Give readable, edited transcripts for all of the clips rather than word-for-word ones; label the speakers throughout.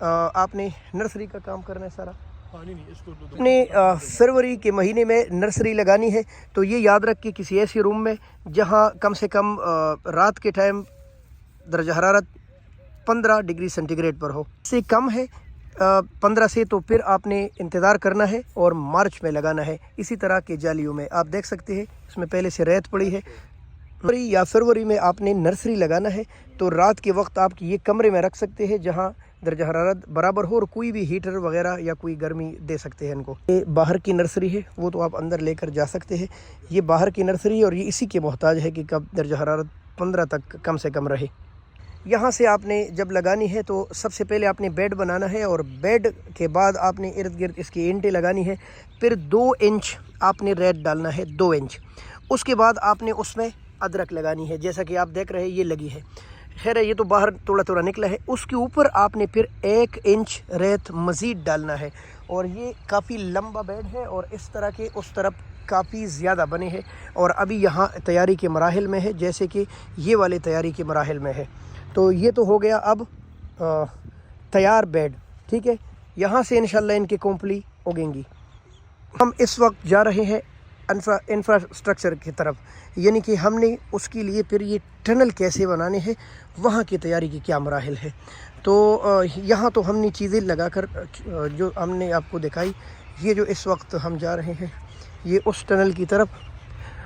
Speaker 1: آپ نے نرسری کا کام کرنا ہے سارا اپنے فروری کے مہینے میں نرسری لگانی ہے، تو یہ یاد رکھ کے کسی ایسی روم میں جہاں کم سے کم رات کے ٹائم درجہ حرارت 15 ڈگری سینٹی گریڈ پر ہو، اس سے کم ہے 15 سے، تو پھر آپ نے انتظار کرنا ہے اور مارچ میں لگانا ہے۔ اسی طرح کے جالیوں میں آپ دیکھ سکتے ہیں اس میں پہلے سے ریت پڑی ہے، یا فروری میں آپ نے نرسری لگانا ہے، تو رات کے وقت آپ یہ کمرے میں رکھ سکتے ہیں جہاں درجہ حرارت برابر ہو، اور کوئی بھی ہیٹر وغیرہ یا کوئی گرمی دے سکتے ہیں ان کو۔ یہ باہر کی نرسری ہے، وہ تو آپ اندر لے کر جا سکتے ہیں، یہ باہر کی نرسری ہے اور یہ اسی کے محتاج ہے کہ کب درجہ حرارت 15 تک کم سے کم رہے۔ یہاں سے آپ نے جب لگانی ہے تو سب سے پہلے آپ نے بیڈ بنانا ہے، اور بیڈ کے بعد آپ نے ارد گرد اس کی اینٹیں لگانی ہے، پھر 2 انچ آپ نے ریت ڈالنا ہے، 2 انچ۔ اس کے بعد آپ نے اس میں ادرک لگانی ہے، جیسا کہ آپ دیکھ رہے ہیں یہ لگی ہے، خیر ہے یہ تو باہر تھوڑا تھوڑا نکلا ہے۔ اس کے اوپر آپ نے پھر 1 انچ ریت مزید ڈالنا ہے، اور یہ کافی لمبا بیڈ ہے اور اس طرح کے اس طرف کافی زیادہ بنے ہیں، اور ابھی یہاں تیاری کے مراحل میں ہے، جیسے کہ یہ والے تیاری کے مراحل میں ہے۔ تو یہ تو ہو گیا اب تیار بیڈ، ٹھیک ہے۔ یہاں سے انشاءاللہ ان کے کمپلی اگیں گی۔ ہم اس وقت جا رہے ہیں انفراسٹرکچر کی طرف، یعنی کہ ہم نے اس کے لیے پھر یہ ٹنل کیسے بنانے ہیں، وہاں کی تیاری کی کیا مراحل ہے۔ تو یہاں تو ہم نے چیزیں لگا کر جو ہم نے آپ کو دکھائی، یہ جو اس وقت ہم جا رہے ہیں یہ اس ٹنل کی طرف،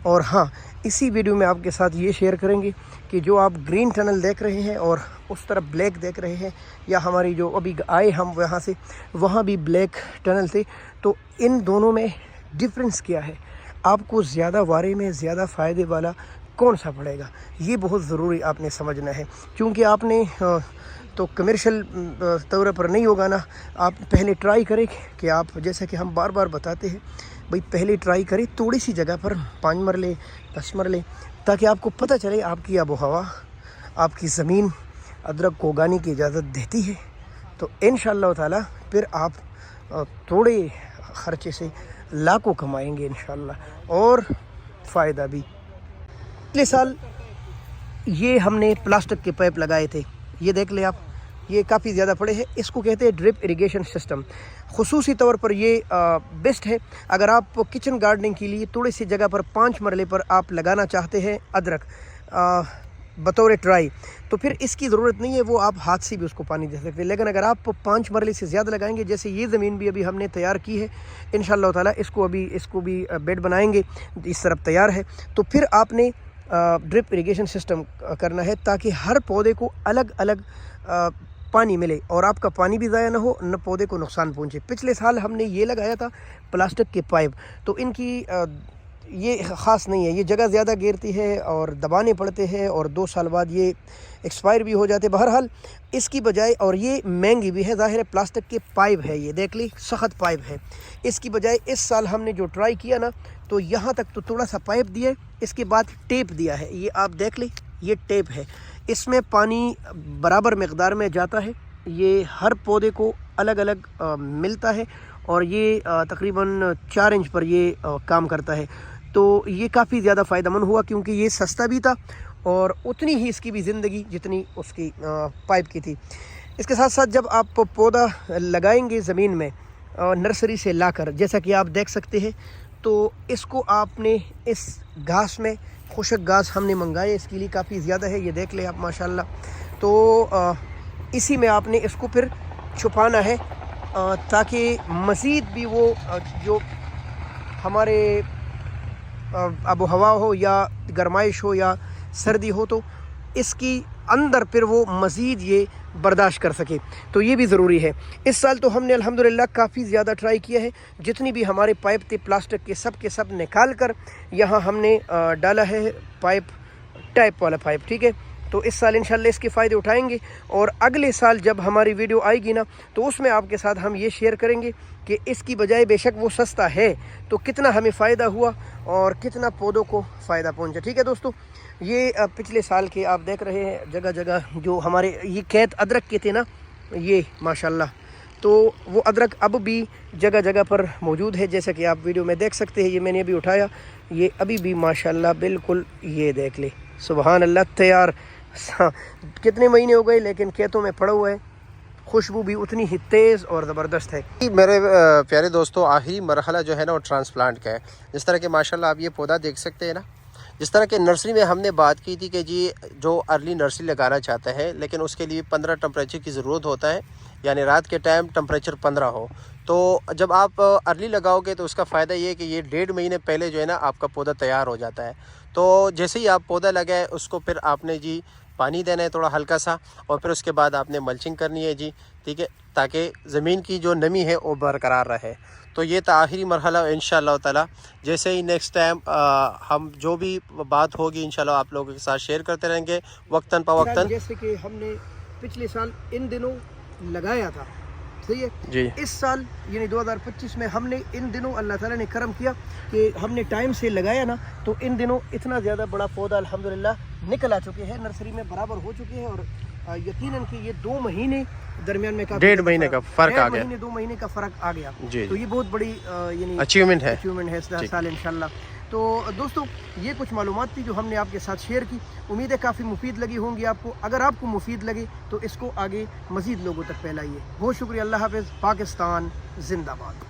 Speaker 1: اور ہاں اسی ویڈیو میں آپ کے ساتھ یہ شیئر کریں گے کہ جو آپ گرین ٹنل دیکھ رہے ہیں اور اس طرف بلیک دیکھ رہے ہیں، یا ہماری جو ابھی آئے ہم وہاں سے وہاں بھی بلیک ٹنل تھے، تو ان دونوں میں ڈفرنس کیا ہے، آپ کو زیادہ وارے میں زیادہ فائدے والا کون سا پڑے گا، یہ بہت ضروری آپ نے سمجھنا ہے، کیونکہ آپ نے تو کمرشل طور پر نہیں ہوگا نا، آپ پہلے ٹرائی کریں کہ آپ جیسا کہ ہم بار بار بتاتے ہیں بھئی پہلے ٹرائی کریں تھوڑی سی جگہ پر 5 مرلے 10 مرلے، تاکہ آپ کو پتہ چلے آپ کی آب و ہوا، آپ کی زمین ادرک کو اگانے کی اجازت دیتی ہے، تو انشاءاللہ تعالی پھر آپ تھوڑے خرچے سے لاکھوں کمائیں گے انشاءاللہ، اور فائدہ بھی۔ پچھلے سال یہ ہم نے پلاسٹک کے پائپ لگائے تھے، یہ دیکھ لیں آپ، یہ کافی زیادہ پڑے ہیں، اس کو کہتے ہیں ڈرپ اریگیشن سسٹم۔ خصوصی طور پر یہ بیسٹ ہے اگر آپ کچن گارڈننگ کے لیے تھوڑی سی جگہ پر 5 مرلے پر آپ لگانا چاہتے ہیں ادرک بطور ٹرائی، تو پھر اس کی ضرورت نہیں ہے، وہ آپ ہاتھ سے بھی اس کو پانی دے سکتے ہیں۔ لیکن اگر آپ 5 مرلے سے زیادہ لگائیں گے، جیسے یہ زمین بھی ابھی ہم نے تیار کی ہے انشاءاللہ تعالی، اس کو بھی بیڈ بنائیں گے، اس طرف تیار ہے، تو پھر آپ نے ڈرپ اریگیشن سسٹم کرنا ہے، تاکہ ہر پودے کو الگ الگ پانی ملے اور آپ کا پانی بھی ضائع نہ ہو، نہ پودے کو نقصان پہنچے۔ پچھلے سال ہم نے یہ لگایا تھا پلاسٹک کے پائپ، تو ان کی یہ خاص نہیں ہے، یہ جگہ زیادہ گھیرتی ہے اور دبانے پڑتے ہیں، اور 2 سال بعد یہ ایکسپائر بھی ہو جاتے۔ بہرحال اس کی بجائے، اور یہ مہنگی بھی ہے، ظاہر ہے پلاسٹک کے پائپ ہے، یہ دیکھ لی سخت پائپ ہے، اس کی بجائے اس سال ہم نے جو ٹرائی کیا نا، تو یہاں تک تو تھوڑا سا پائپ دیا ہے، اس کے بعد ٹیپ دیا ہے، یہ آپ دیکھ لیں یہ ٹیپ ہے، اس میں پانی برابر مقدار میں جاتا ہے، یہ ہر پودے کو الگ الگ ملتا ہے، اور یہ تقریباً 4 انچ پر یہ کام کرتا ہے، تو یہ کافی زیادہ فائدہ مند ہوا، کیونکہ یہ سستا بھی تھا اور اتنی ہی اس کی بھی زندگی جتنی اس کی پائپ کی تھی۔ اس کے ساتھ ساتھ جب آپ پودا لگائیں گے زمین میں نرسری سے لا کر، جیسا کہ آپ دیکھ سکتے ہیں، تو اس کو آپ نے اس گھاس میں، خشک گھاس ہم نے منگائے، اس کے لیے کافی زیادہ ہے، یہ دیکھ لیں آپ ماشاءاللہ، تو اسی میں آپ نے اس کو پھر چھپانا ہے، تاکہ مزید بھی وہ جو ہمارے آب و ہوا ہو یا گرمائش ہو یا سردی ہو، تو اس کی اندر پھر وہ مزید یہ برداشت کر سکے، تو یہ بھی ضروری ہے۔ اس سال تو ہم نے الحمدللہ کافی زیادہ ٹرائی کیا ہے، جتنی بھی ہمارے پائپ تھے پلاسٹک کے سب نکال کر یہاں ہم نے ڈالا ہے پائپ، ٹائپ والا پائپ، ٹھیک ہے۔ تو اس سال انشاءاللہ اس کے فائدے اٹھائیں گے، اور اگلے سال جب ہماری ویڈیو آئے گی نا، تو اس میں آپ کے ساتھ ہم یہ شیئر کریں گے کہ اس کی بجائے بے شک وہ سستا ہے، تو کتنا ہمیں فائدہ ہوا اور کتنا پودوں کو فائدہ پہنچا، ٹھیک ہے دوستو۔ یہ پچھلے سال کے آپ دیکھ رہے ہیں جگہ جگہ جو ہمارے یہ کھیت ادرک کے تھے نا، یہ ماشاءاللہ، تو وہ ادرک اب بھی جگہ جگہ پر موجود ہے، جیسا کہ آپ ویڈیو میں دیکھ سکتے ہیں، یہ میں نے ابھی اٹھایا، یہ ابھی بھی ماشاءاللہ بالکل، یہ دیکھ لیں سبحان اللہ، تیار، کتنے مہینے ہو گئے لیکن کھیتوں میں پڑا ہوا ہے، خوشبو بھی اتنی ہی تیز اور زبردست ہے.
Speaker 2: میرے پیارے دوستوں آخری مرحلہ جو ہے نا وہ ٹرانسپلانٹ کا ہے. جس طرح کہ ماشاءاللہ آپ یہ پودا دیکھ سکتے ہیں نا, جس طرح کہ نرسری میں ہم نے بات کی تھی کہ جی جو ارلی نرسری لگانا چاہتا ہے لیکن اس کے لیے 15 ٹمپریچر کی ضرورت ہوتا ہے, یعنی رات کے ٹائم ٹمپریچر 15 ہو. تو جب آپ ارلی لگاؤ گے تو اس کا فائدہ یہ ہے کہ یہ 1.5 مہینے پہلے جو ہے نا آپ کا پودا تیار ہو جاتا ہے. تو جیسے ہی آپ پودا لگائے اس کو پھر آپ نے جی پانی دینا ہے تھوڑا ہلکا سا, اور پھر اس کے بعد آپ نے ملچنگ کرنی ہے جی, ٹھیک ہے, تاکہ زمین کی جو نمی ہے وہ برقرار رہے. تو یہ تھا آخری مرحلہ. انشاءاللہ تعالی جیسے ہی نیکسٹ ٹائم ہم جو بھی بات ہوگی انشاءاللہ آپ لوگوں کے ساتھ شیئر کرتے رہیں گے وقتاً فوقتاً.
Speaker 1: جیسے کہ ہم نے پچھلے سال ان دنوں لگایا تھا, صحیح ہے
Speaker 2: جی,
Speaker 1: اس سال یعنی 2025 میں ہم نے ان دنوں اللہ تعالیٰ نے کرم کیا کہ ہم نے ٹائم سے لگایا نا, تو ان دنوں اتنا زیادہ بڑا پودا الحمدللہ نکل آ چکے ہیں, نرسری میں برابر ہو چکے ہیں. اور یقیناً کہ یہ 2 مہینے درمیان میں
Speaker 2: 1.5 مہینے کا فرق آ گیا,
Speaker 1: 2 مہینے کا فرق آ گیا.
Speaker 2: جی,
Speaker 1: تو یہ بہت بڑی یعنی
Speaker 2: اچیومنٹ ہے
Speaker 1: اس سال انشاءاللہ. تو دوستو یہ کچھ معلومات تھی جو ہم نے آپ کے ساتھ شیئر کی. امید ہے کافی مفید لگی ہوں گی آپ کو. اگر آپ کو مفید لگے تو اس کو آگے مزید لوگوں تک پھیلائیے. بہت شکریہ. اللہ حافظ. پاکستان زندہ باد.